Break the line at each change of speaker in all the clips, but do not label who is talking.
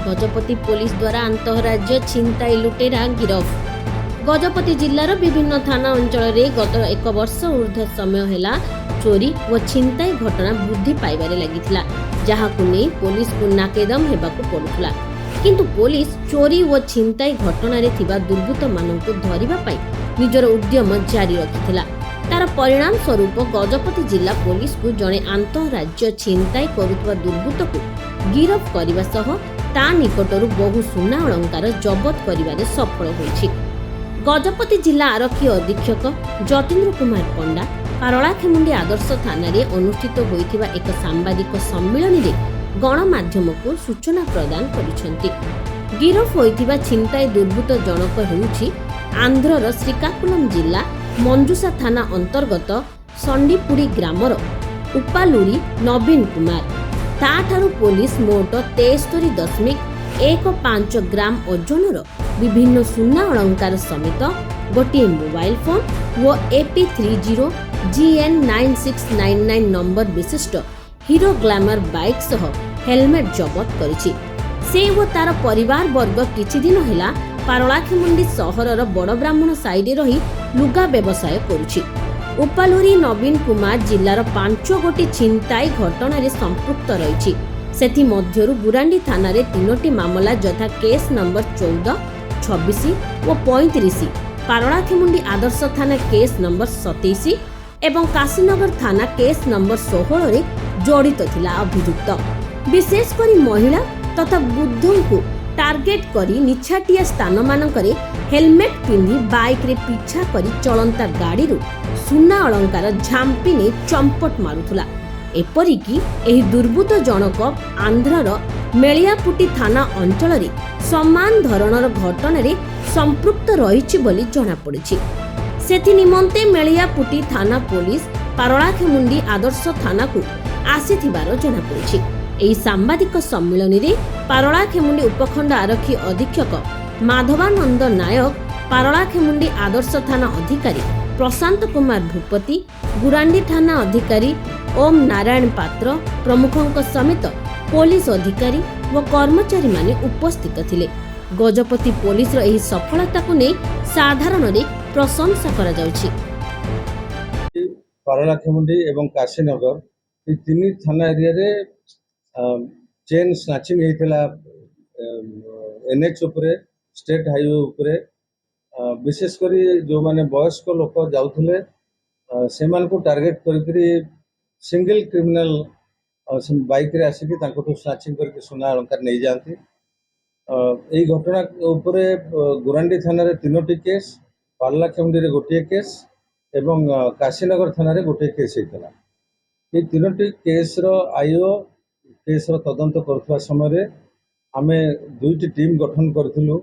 Gajapati police द्वारा अंतरराज्य छिनताई लुटेरा गिरफ। गजपति जिल्लार विभिन्न थाना अंचल में गत एक वर्ष ऊर्ध्व समय है चोरी व छिनताई घटना वृद्धि पाइबारे लागिथिला, जहाकु नै पुलिस को नाकेदम हेबाकु पडुथला। किंतु पुलिस चोरी व छिनताई घटना रे थिबा दुर्बृत्त माननकु धरिबा पाई निजर उद्यम जारी रखिथिला। तार परिणाम स्वरूप गजपति जिला पुलिस को जड़े अंतरराज्य छिनताई करुवा दुर्बृत्त को गिरफ करने सह ता निकटरू बहु सुना अलंकार जबत करिबारे सफल होइछि। गजपति जिला आरक्षी अधीक्षक जतीन्द्र कुमार पंडा पारलाखेमुंडी आदर्श थाना रे अनुष्ठित होइथिबा एक सांबादिक सम्मेलन रे गणमाध्यम को सूचना प्रदान करिसेंति। गिरफ होइथिबा छिनताई दुर्बृत्त जनक हेउछि आंध्रर श्रीकाकुलम जिला मंजुषा थाना अंतर्गत संडीपुरी ग्रामर उपालुरी नवीन कुमार। ताठारु पुलिस मोट 73.15 ग्राम ओजनर विभिन्न सुना अलंकार समेत गोटे मोबाइल फोन व AP30 GN9699 नंबर विशिष्ट हीरो ग्लैमर बाइक सह हेलमेट जबत करिछि। से व तार परिवार वर्ग किछि दिन हेला पारलाखेमुंडी सहरर बड़ ब्राह्मण साइडे रही लुगा व्यवसाय करुछि। उपालुरी नवीन कुमार जिल्लार 5 गोटी छिनताई घटना रे संपृक्त रहिछि। सेथि मध्यरु बुरांडी थाना रे 3टी मामला यथा केस नंबर 14, 26 व 35, पारलाखेमुंडी आदर्श थाना केस नंबर 27 एवं काशीनगर थाना केस नंबर 16 रे जड़ित थिला अभियुक्त। विशेष करी महिला तथा वृद्धों को टार्गेट करी निछाटिया स्थान मानकरे हेलमेट पिंधि बाइक रे पीछा करी चलंता गाड़ी रु सुना अलंकार झांपी ने चंपट मारुथुला। एपरिकी एही दुर्बृत्त जनक आंध्रर मेलियापुटी थाना अंचल रे समान धरणर घटना रे संपृक्त रहिछि बोली जणा पड़िछि। सेथि निमंते मेलियापुटी थाना पुलिस पारलाखेमुंडी आदर्श थाना को आसीथिबार जणा पड़िछि। एही सांबादिक सम्मेलन रे पारलाखेमुंडी उपखंड आरक्षी अधीक्षक माधवानंद नायक, पारलाखेमुंडी आदर्श थाना अधिकारी प्रशांत कुमार भूपति, गुरांडी थाना अधिकारी ओम नारायण पात्र प्रमुखों समेत पुलिस अधिकारी व कर्मचारी माने उपस्थित थिले। गजपति पुलिस एही सफलता को नै साधारण रे प्रशंसा करा जाउछि।
पारलाखेमुंडी एवं काशीनगर ए तीन थाना एरिया रे चेन स्नाचिंग होता NH उपरे स्टेट हाईवे उपरे विशेषकर जो माने वयस्क लोक जाउथले से को टार्गेट करी सिंगल क्रिमिनल बाइक रे आसिकी तांको स्नाचिंग करके सुना अलंकार नहीं जाती। यही घटना उपरे गुरांडी थाना रे 3टी केस, पारलाखेमुंडी रे गोटे केस एवं काशीनगर थाना रे गोटे केस होता। ये 3टी केस रो आईओ केस तदंत करुवा समय आमे 2टी टीम गठन करूँ।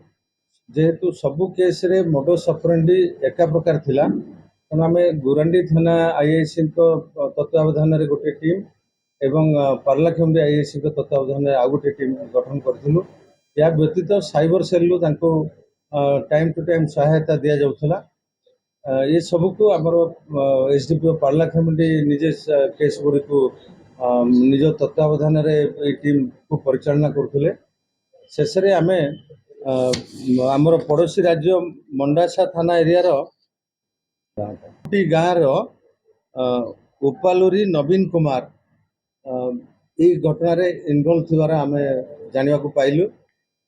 जेहेतु सबु केस रे मोडस ऑपरेंडी एका प्रकार थिला, तेणु आमे गुरांडी थाना आईआईसी तत्वावधान रे गोटे टीम एवं पारलाखेमुंडी आईआईसी तत्वावधान रे आ गोटे टीम गठन करूँ। या व्यतीत साइबर सेल तांको टाइम टू टाइम सहायता दिया जाउथला। ये सबको आमर एसडीपीओ पारलाखेमुंडी निजे केस गुड़ी को निज तत्वावधान रे टीम को परिचालना करथिले। शेष रे आमे आमर पड़ोसी राज्य मंडासा थाना एरिया रो गाँव रो उपालुरी नवीन कुमार ये घटना रे इन्वॉल्व थिबार आमे जानिबा को पाइलु।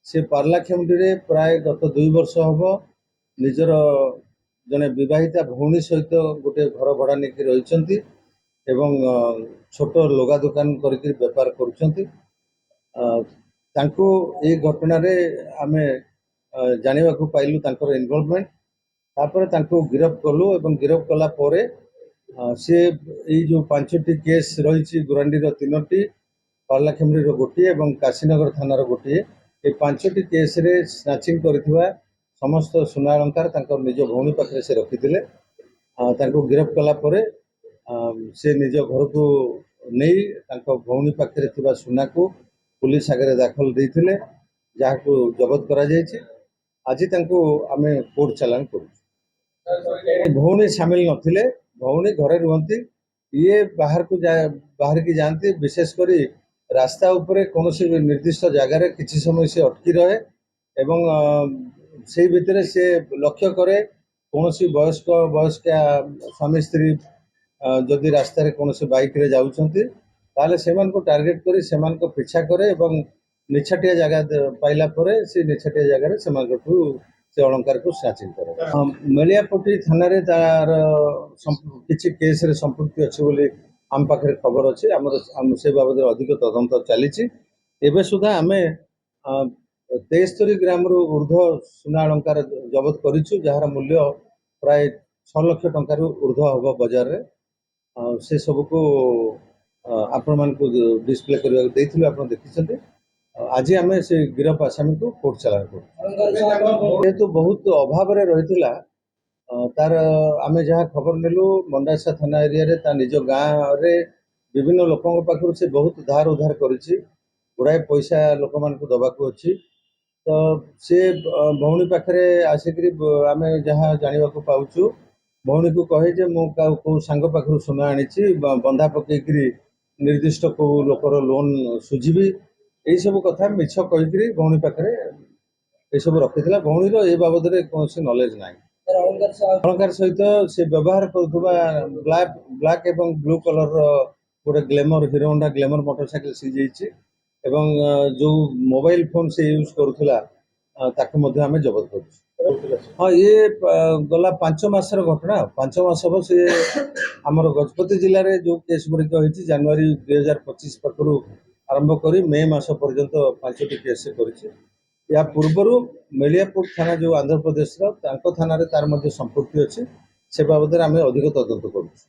से पारलाखेमुंडी रे प्राय गत 2 वर्ष हबो निजर जने विवाहिता भौणी सहित गोटे घर भड़ा नेकी रहिसंती एवं छोट लुगा दुकान करके व्यापार करुछंती। तांको ए घटना रे आमे जानिबा को पाइलु तांकर इन्वॉल्वमेंट। तापर तांको गिरफ कलु एवं गिरफ कला परे से ए जो 5टी केस रहिछि गुरांडी रो 3टी, पारलाखेमुंडी रो गोटे एवं काशीनगर थाना रो गोटे, ए 5टी केस रे स्नाचिंग करथिबा समस्त सुना अलंकार तांकर निज भौणी पाखरे से रखिथिले। तांको गिरफ कला परे से निज घर को नहीं तांको भौणी पाखरे थिबा सुना को पुलिस आगे दाखल देइथिले, जाहाको जबत करा जायछि। आज तांको आमे कोर्ट चालान करू। भौणी शामिल नथिले, भौणी घरे रुहंती, ये बाहर की जाती। विशेषकर ରାସ୍ତା ଉପରେ କୌଣସି ନିର୍ଦ୍ଦିଷ୍ଟ ଜାଗାରେ କିଛି ସମୟ ସେ ଅଟକି ରହେ ଏବଂ ସେଇ ଭିତରେ ସେ ଲକ୍ଷ୍ୟ କରେ କୌଣସି ବୟସ୍କା ସ୍ୱାମୀ ସ୍ତ୍ରୀ ଯଦି ରାସ୍ତାରେ କୌଣସି ବାଇକ୍ରେ ଯାଉଛନ୍ତି ତାହେଲେ ସେମାନଙ୍କୁ ଟାର୍ଗେଟ କରି ସେମାନଙ୍କ ପିଛା କରେ ଏବଂ ନିଛାଟିଆ ଜାଗା ପାଇଲା ପରେ ସେ ନିଛାଟିଆ ଜାଗାରେ ସେମାନଙ୍କଠୁ ସେ ଅଳଙ୍କାରକୁ ସ୍ନାଚିଂ କରେ। ମେଳିଆପଟି ଥାନାରେ ତାର କିଛି କେସ୍ରେ ସମ୍ପୃକ୍ତି ଅଛି ବୋଲି ଆମ ପାଖରେ ଖବର ଅଛି। ସେ ବାବଦରେ ଅଧିକ ତଦନ୍ତ ଚାଲିଛି। ଏବେ ସୁଦ୍ଧା ଆମେ 73 ଗ୍ରାମରୁ ଉର୍ଦ୍ଧ୍ୱ ସୁନା ଅଳଙ୍କାର ଜବତ କରିଛୁ, ଯାହାର ମୂଲ୍ୟ ପ୍ରାୟ 6 ଲକ୍ଷ ଟଙ୍କାରୁ ଉର୍ଦ୍ଧ୍ୱ ହେବ ବଜାରରେ। ସେ ସବୁକୁ ଆପଣମାନଙ୍କୁ ଡିସପ୍ଲେ କରିବାକୁ ଦେଇଥିଲୁ, ଆପଣ ଦେଖିଛନ୍ତି। ଆଜି ଆମେ ସେ ଗିରଫ ଆସାମୀକୁ କୋର୍ଟ ଚାଲାଣ କରୁ। ଯେହେତୁ ବହୁତ ଅଭାବରେ ରହିଥିଲା, ତାର ଆମେ ଯାହା ଖବର ନେଲୁ ମଣ୍ଡାସା ଥାନା ଏରିଆରେ ତା ନିଜ ଗାଁରେ ବିଭିନ୍ନ ଲୋକଙ୍କ ପାଖରୁ ସେ ବହୁତ ଧାର ଉଧାର କରିଛି, ଗୁଡ଼ାଏ ପଇସା ଲୋକମାନଙ୍କୁ ଦେବାକୁ ଅଛି। ତ ସେ ଭଉଣୀ ପାଖରେ ଆସିକରି ଆମେ ଯାହା ଜାଣିବାକୁ ପାଉଛୁ, ଭଉଣୀକୁ କହେ ଯେ ମୁଁ କେଉଁ ସାଙ୍ଗ ପାଖରୁ ସୁନା ଆଣିଛି, ବନ୍ଧା ପକେଇକିରି ନିର୍ଦ୍ଦିଷ୍ଟ କେଉଁ ଲୋକର ଲୋନ୍ ସୁଝିବି, ଏଇସବୁ କଥା ମିଛ କହିକିରି ଭଉଣୀ ପାଖରେ ଏସବୁ ରଖିଥିଲା। ଭଉଣୀର ଏ ବାବଦରେ କୌଣସି ନଲେଜ ନାହିଁ। ଅଳଙ୍କାର ସହିତ ସେ ବ୍ୟବହାର କରୁଥିବା ବ୍ଲାକ୍ ଏବଂ ବ୍ଲୁ କଲରର ଗୋଟେ glamour, Hero Honda glamour motorcycle seize ହେଇଛି ଏବଂ ଯେଉଁ ମୋବାଇଲ ଫୋନ୍ ସେ ୟୁଜ୍ କରୁଥିଲା ତାକୁ ମଧ୍ୟ ଆମେ ଜବତ କରୁଛୁ। ହଁ, ଇଏ ଗଲା 5 ମାସର ଘଟଣା। 5 ମାସ ହେବ ସେ ଆମର ଗଜପତି ଜିଲ୍ଲାରେ ଯେଉଁ କେସ୍ ଗୁଡ଼ିକ ହେଇଛି ଜାନୁଆରୀ 2025 ପାଖରୁ ଆରମ୍ଭ କରି ମେ ମାସ ପର୍ଯ୍ୟନ୍ତ 5ଟି କେସ୍ କରିଛି। ଏହା ପୂର୍ବରୁ ମେଳିଆପୁର ଥାନା ଯେଉଁ ଆନ୍ଧ୍ରପ୍ରଦେଶର, ତାଙ୍କ ଥାନାରେ ତାର ମଧ୍ୟ ସମ୍ପୃକ୍ତି ଅଛି। ସେ ବାବଦରେ ଆମେ ଅଧିକ ତଦନ୍ତ କରୁଛୁ।